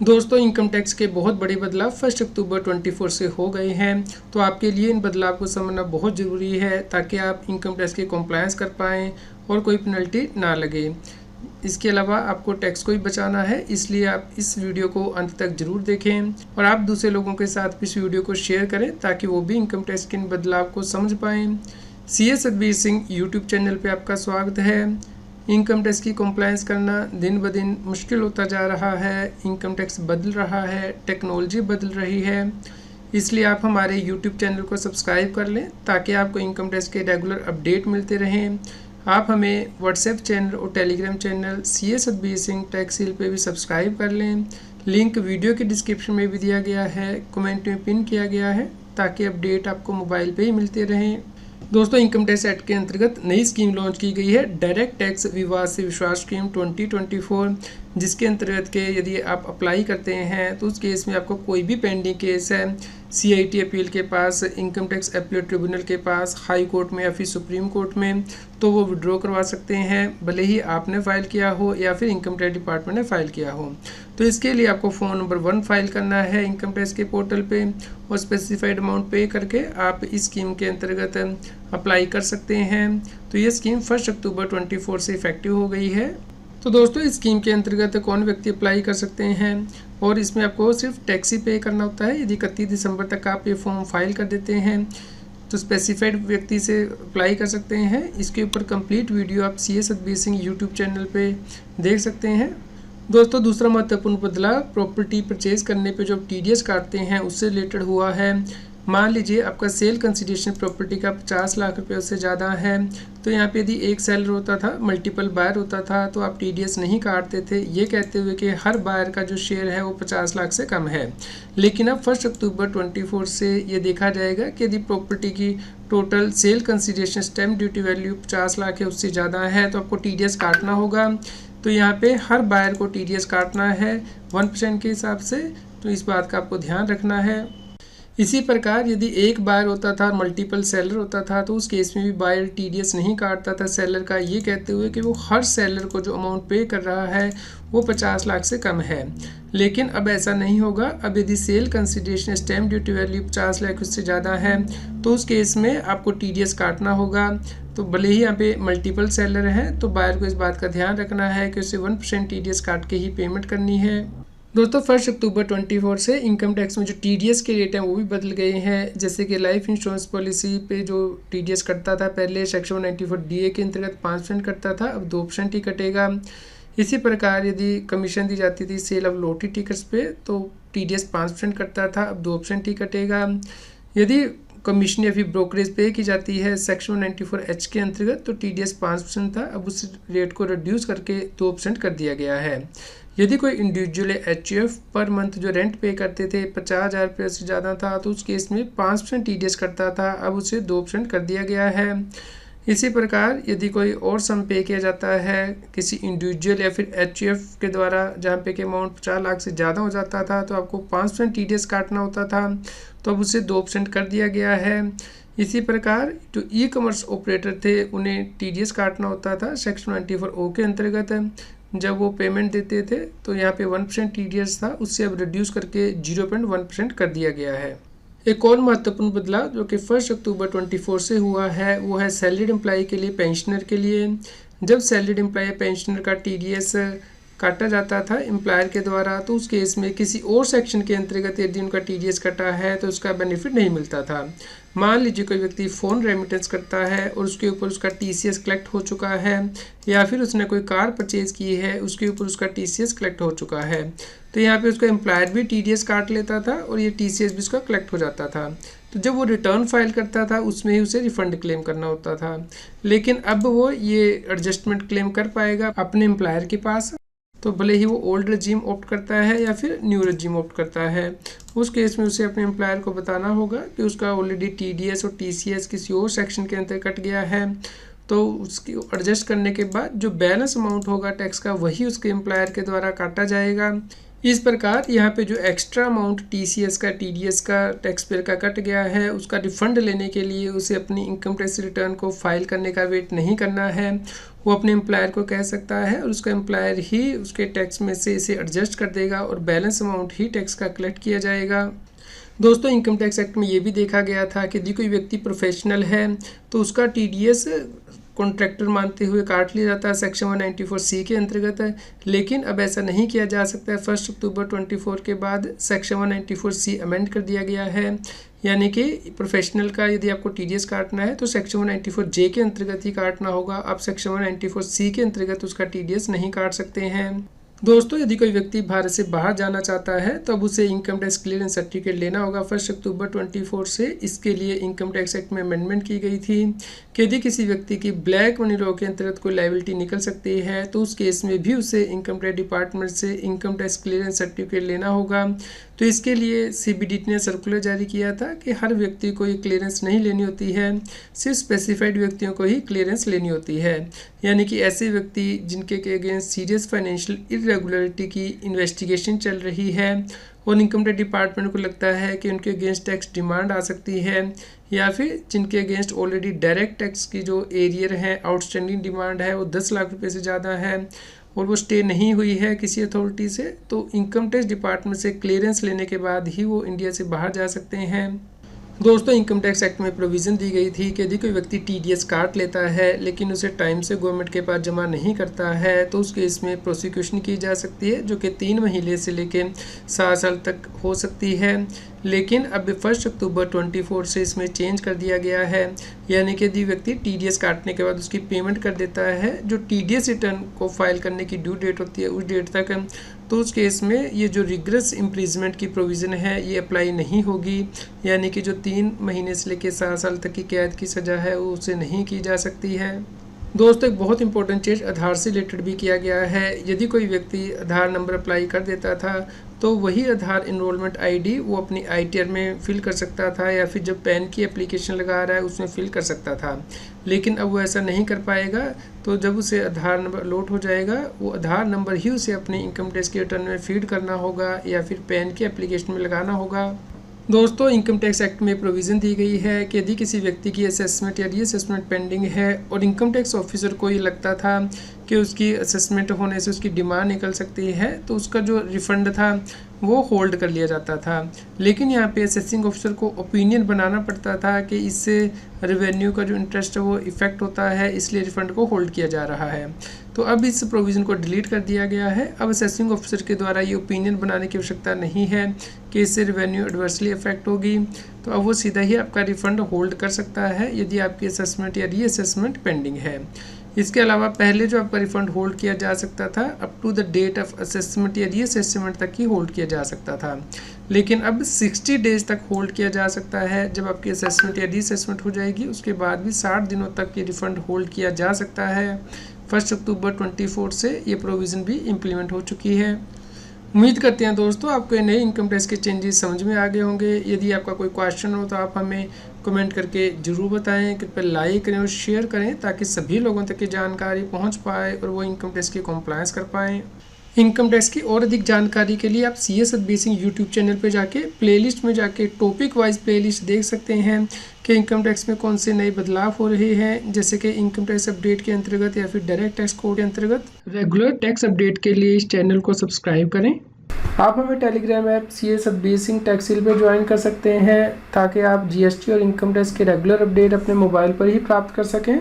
दोस्तों, income tax के बहुत बड़े बदलाव 1 अक्टूबर 24 से हो गए हैं। तो आपके लिए इन बदलाव को समझना बहुत ज़रूरी है ताकि आप इनकम टैक्स की कंप्लायंस कर पाएँ और कोई पेनल्टी ना लगे। इसके अलावा आपको टैक्स को भी बचाना है, इसलिए आप इस वीडियो को अंत तक ज़रूर देखें और आप दूसरे लोगों के साथ भी इस वीडियो को शेयर करें ताकि वो भी इनकम टैक्स के इन बदलाव को समझ पाएँ। CA Satbir Singh YouTube channel पे आपका स्वागत है। इनकम टैक्स की कंप्लायंस करना दिन ब दिन मुश्किल होता जा रहा है। इनकम टैक्स बदल रहा है, टेक्नोलॉजी बदल रही है, इसलिए आप हमारे यूट्यूब चैनल को सब्सक्राइब कर लें ताकि आपको इनकम टैक्स के रेगुलर अपडेट मिलते रहें। आप हमें व्हाट्सएप चैनल और Telegram channel CA Satbir Singh tax hill पे भी सब्सक्राइब कर लें। लिंक वीडियो के डिस्क्रिप्शन में भी दिया गया है, कमेंट में पिन किया गया है ताकि अपडेट आपको मोबाइल पे ही मिलते रहें। दोस्तों, इनकम टैक्स एक्ट के अंतर्गत नई स्कीम लॉन्च की गई है, डायरेक्ट टैक्स विवाद से विश्वास स्कीम 2024, जिसके अंतर्गत के यदि आप अप्लाई करते हैं तो उस केस में आपको कोई भी पेंडिंग केस है CIT अपील के पास, इनकम टैक्स अपीलेट ट्रिब्यूनल के पास, हाई कोर्ट में या फिर सुप्रीम कोर्ट में, तो वो विड्रॉ करवा सकते हैं, भले ही आपने फ़ाइल किया हो या फिर इनकम टैक्स डिपार्टमेंट ने फ़ाइल किया हो। तो इसके लिए आपको फ़ोन नंबर 1 फाइल करना है इनकम टैक्स के पोर्टल पे और स्पेसिफाइड अमाउंट पे करके आप इस स्कीम के अंतर्गत अप्लाई कर सकते हैं। तो ये स्कीम 1 अक्टूबर 24 से इफेक्टिव हो गई है। तो दोस्तों, इस स्कीम के अंतर्गत कौन व्यक्ति अप्लाई कर सकते हैं और इसमें आपको सिर्फ टैक्स ही पे करना होता है। यदि 31 दिसंबर तक आप ये फॉर्म फाइल कर देते हैं तो स्पेसिफाइड व्यक्ति से अप्लाई कर सकते हैं। इसके ऊपर कंप्लीट वीडियो आप CA Satbir Singh YouTube channel पे देख सकते हैं। दोस्तों, दूसरा महत्वपूर्ण बदलाव प्रॉपर्टी परचेज करने पे जो TDS काटते हैं उससे रिलेटेड हुआ है। मान लीजिए आपका सेल कंसिडरेशन प्रॉपर्टी का 50 लाख रुपये उससे ज़्यादा है, तो यहाँ पे यदि एक सेलर होता था, मल्टीपल बायर होता था, तो आप TDS नहीं काटते थे, ये कहते हुए कि हर बायर का जो शेयर है वो 50 लाख से कम है। लेकिन अब 1 अक्टूबर 24 से ये देखा जाएगा कि यदि प्रॉपर्टी की total sale consideration stamp duty value 50 lakh है उससे ज़्यादा है तो आपको TDS काटना होगा। तो यहाँ पे हर बायर को TDS काटना है 1% के हिसाब से, तो इस बात का आपको ध्यान रखना है। इसी प्रकार यदि एक बायर होता था और मल्टीपल सेलर होता था तो उस केस में भी बायर TDS नहीं काटता था सेलर का, ये कहते हुए कि वो हर सेलर को जो अमाउंट पे कर रहा है वो 50 लाख से कम है। लेकिन अब ऐसा नहीं होगा। अब यदि sale consideration stamp duty value 50 lakh उससे ज़्यादा है तो उस केस में आपको TDS काटना होगा। तो भले ही यहाँ पे मल्टीपल सेलर हैं तो बायर को इस बात का ध्यान रखना है कि उसे 1% TDS काट के ही पेमेंट करनी है। दोस्तों, 1 अक्टूबर 24 से इनकम टैक्स में जो TDS के रेट हैं वो भी बदल गए हैं। जैसे कि लाइफ इंश्योरेंस पॉलिसी पे जो TDS कटता था पहले सेक्शन 194 DA के अंतर्गत 5% कटता था, अब 2% ही कटेगा। इसी प्रकार यदि कमीशन दी जाती थी सेल ऑफ लॉटरी टिकट्स पे तो TDS 5% कटता था, अब 2% ही कटेगा। यदि कमीशन या फिर ब्रोकरेज पे की जाती है सेक्शन 194H के अंतर्गत तो TDS 5% था, अब उस रेट को रिड्यूस करके 2% कर दिया गया है। यदि कोई इंडिविजुअल HUF पर मंथ जो रेंट पे करते थे 50,000 रुपये से ज़्यादा था तो उस केस में 5% TDS करता था, अब उसे 2% कर दिया गया है। इसी प्रकार यदि कोई और सम पे किया जाता है किसी इंडिविजुअल या फिर HUF के द्वारा जहाँ पे कि अमाउंट 50 लाख से ज़्यादा हो जाता था तो आपको 5% TDS काटना होता था, तो अब उसे 2% कर दिया गया है। इसी प्रकार जो ई-कॉमर्स ऑपरेटर थे उन्हें TDS काटना होता था सेक्शन 94O के अंतर्गत जब वो पेमेंट देते थे, तो यहाँ पे 1% TDS था, उससे अब रिड्यूस करके 0.1% कर दिया गया है। एक और महत्वपूर्ण बदलाव जो कि 1 अक्टूबर 24 से हुआ है वो है सैलरीड एम्प्लॉय के लिए, पेंशनर के लिए। जब सैलरीड एम्प्लॉय पेंशनर का TDS काटा जाता था एम्प्लॉयर के द्वारा तो उस केस में किसी और सेक्शन के अंतर्गत यदि उनका TDS कटा है तो उसका बेनिफिट नहीं मिलता था। मान लीजिए कोई व्यक्ति फ़ोन रेमिटेंस करता है और उसके ऊपर उसका TCS कलेक्ट हो चुका है, या फिर उसने कोई कार परचेज़ की है उसके ऊपर उसका TCS कलेक्ट हो चुका है, तो यहाँ पे उसका एम्प्लॉयर भी TDS काट लेता था और ये TCS भी उसका कलेक्ट हो जाता था। तो जब वो रिटर्न फाइल करता था उसमें ही उसे रिफ़ंड क्लेम करना होता था। लेकिन अब वो ये एडजस्टमेंट क्लेम कर पाएगा अपने एम्प्लॉयर के पास, तो भले ही वो ओल्ड रजीम ऑप्ट करता है या फिर न्यू रजीम ऑप्ट करता है, उस केस में उसे अपने एम्प्लॉयर को बताना होगा कि उसका ऑलरेडी TDS और TCS किसी और सेक्शन के अंदर कट गया है, तो उसकी एडजस्ट करने के बाद जो बैलेंस अमाउंट होगा टैक्स का वही उसके एम्प्लॉयर के द्वारा काटा जाएगा। इस प्रकार यहाँ पे जो एक्स्ट्रा अमाउंट TCS का TDS का टैक्स पेयर का कट गया है उसका रिफंड लेने के लिए उसे अपनी इनकम टैक्स रिटर्न को फाइल करने का वेट नहीं करना है वो अपने एम्प्लॉयर को कह सकता है और उसका एम्प्लॉयर ही उसके टैक्स में से इसे एडजस्ट कर देगा और बैलेंस अमाउंट ही टैक्स का कलेक्ट किया जाएगा। दोस्तों इनकम टैक्स एक्ट में ये भी देखा गया था कि यदि कोई व्यक्ति प्रोफेशनल है तो उसका टीडीएस कॉन्ट्रैक्टर मानते हुए काट लिया जाता है सेक्शन 194C के अंतर्गत है। लेकिन अब ऐसा नहीं किया जा सकता है। 1 अक्टूबर 24 के बाद सेक्शन 194C अमेंड कर दिया गया है, यानी कि प्रोफेशनल का यदि आपको टीडीएस काटना है तो सेक्शन 194J के अंतर्गत ही काटना होगा। आप सेक्शन 194C के अंतर्गत उसका टीडीएस नहीं काट सकते हैं। दोस्तों यदि कोई व्यक्ति भारत से बाहर जाना चाहता है तो अब उसे इनकम टैक्स क्लियरेंस सर्टिफिकेट लेना होगा 1 अक्टूबर 24 से। इसके लिए इनकम टैक्स एक्ट में अमेंडमेंट की गई थी कि यदि किसी व्यक्ति की ब्लैक मनी लॉ के अंतर्गत कोई लायबिलिटी निकल सकती है तो उस केस में भी उसे इनकम टैक्स डिपार्टमेंट से इनकम टैक्स क्लियरेंस सर्टिफिकेट लेना होगा। तो इसके लिए सीबीडीटी ने सर्कुलर जारी किया था कि हर व्यक्ति को ये क्लियरेंस नहीं लेनी होती है, सिर्फ स्पेसिफाइड व्यक्तियों को ही क्लियरेंस लेनी होती है। यानी कि ऐसे व्यक्ति जिनके के अगेंस्ट सीरियस फाइनेंशियल इरेगुलरिटी की इन्वेस्टिगेशन चल रही है और इनकम टैक्स डिपार्टमेंट को लगता है कि उनके अगेंस्ट टैक्स डिमांड आ सकती है, या फिर जिनके अगेंस्ट ऑलरेडी डायरेक्ट टैक्स की जो एरियर है आउटस्टैंडिंग डिमांड है वो 10 लाख रुपए से ज़्यादा है और वो स्टे नहीं हुई है किसी अथॉरिटी से, तो इनकम टैक्स डिपार्टमेंट से क्लियरेंस लेने के बाद ही वो इंडिया से बाहर जा सकते हैं। दोस्तों इनकम टैक्स एक्ट में प्रोविज़न दी गई थी कि यदि कोई व्यक्ति टीडीएस काट लेता है लेकिन उसे टाइम से गवर्नमेंट के पास जमा नहीं करता है तो उस केस में प्रोसिक्यूशन की जा सकती है, जो कि 3 महीने से लेकर 7 साल तक हो सकती है। लेकिन अब 1 अक्टूबर 24 से इसमें चेंज कर दिया गया है, यानी कि यदि व्यक्ति टीडीएस काटने के बाद उसकी पेमेंट कर देता है, जो टीडीएस रिटर्न को फाइल करने की ड्यू डेट होती है उस डेट तक, तो उस केस में ये जो रिग्रेस इम्प्रिजमेंट की प्रोविज़न है ये अप्लाई नहीं होगी, यानी कि जो 3 महीने से लेकर 7 साल तक की कैद की सज़ा है वो उसे नहीं की जा सकती है। दोस्तों एक बहुत इंपॉर्टेंट चीज़ आधार से रिलेटेड भी किया गया है। यदि कोई व्यक्ति आधार नंबर अप्लाई कर देता था तो वही आधार इनरोलमेंट आईडी वो अपनी आईटीआर में फिल कर सकता था, या फिर जब पैन की एप्लीकेशन लगा रहा है उसमें फिल कर सकता था। लेकिन अब वो ऐसा नहीं कर पाएगा। तो जब उसे आधार नंबर अलॉट हो जाएगा वो आधार नंबर ही उसे अपने इनकम टैक्स के रिटर्न में फीड करना होगा या फिर पैन की एप्लीकेशन में लगाना होगा। दोस्तों इनकम टैक्स एक्ट में प्रोविज़न दी गई है कि यदि किसी व्यक्ति की असेसमेंट या रीअसेसमेंट पेंडिंग है और इनकम टैक्स ऑफिसर को ये लगता था कि उसकी असेसमेंट होने से उसकी डिमांड निकल सकती है तो उसका जो रिफ़ंड था वो होल्ड कर लिया जाता था। लेकिन यहाँ पे असेसिंग ऑफिसर को ओपिनियन बनाना पड़ता था कि इससे रेवेन्यू का जो इंटरेस्ट है वो इफ़ेक्ट होता है, इसलिए रिफ़ंड को होल्ड किया जा रहा है। तो अब इस प्रोविज़न को डिलीट कर दिया गया है। अब असेसिंग ऑफिसर के द्वारा ये ओपिनियन बनाने की आवश्यकता नहीं है कि इससे रेवेन्यू एडवर्सली इफेक्ट होगी, तो अब वो सीधा ही आपका रिफ़ंड होल्ड कर सकता है यदि आपकी असेसमेंट या रीअसेसमेंट पेंडिंग है। इसके अलावा पहले जो आपका रिफ़ंड होल्ड किया जा सकता था up to the date of assessment या रीअसेसमेंट तक ही होल्ड किया जा सकता था, लेकिन अब 60 डेज तक होल्ड किया जा सकता है। जब आपकी असेसमेंट या रीअसेसमेंट हो जाएगी उसके बाद भी 60 दिनों तक ये रिफ़ंड होल्ड किया जा सकता है। 1 अक्टूबर 24 से ये प्रोविज़न भी इम्प्लीमेंट हो चुकी है। उम्मीद करते हैं दोस्तों आपको नए इनकम टैक्स के चेंजेस समझ में आ गए होंगे। यदि आपका कोई क्वेश्चन हो तो आप हमें कमेंट करके ज़रूर बताएं। कृपया लाइक करें और शेयर करें ताकि सभी लोगों तक की जानकारी पहुंच पाए और वो इनकम टैक्स की कॉम्प्लायंस कर पाएँ। इनकम टैक्स की और अधिक जानकारी के लिए आप CS अदबी सिंह यूट्यूब चैनल पे जाके प्लेलिस्ट में जाके टॉपिक वाइज प्लेलिस्ट देख सकते हैं कि इनकम टैक्स में कौन से नए बदलाव हो रहे हैं, जैसे कि इनकम टैक्स अपडेट के अंतर्गत या फिर डायरेक्ट टैक्स कोड के अंतर्गत। रेगुलर टैक्स अपडेट के लिए इस चैनल को सब्सक्राइब करें। आप हमें टेलीग्राम ऐप CS अदबी सिंह टैक्स हिल पर ज्वाइन कर सकते हैं ताकि आप GST और इनकम टैक्स के रेगुलर अपडेट अपने मोबाइल पर ही प्राप्त कर सकें।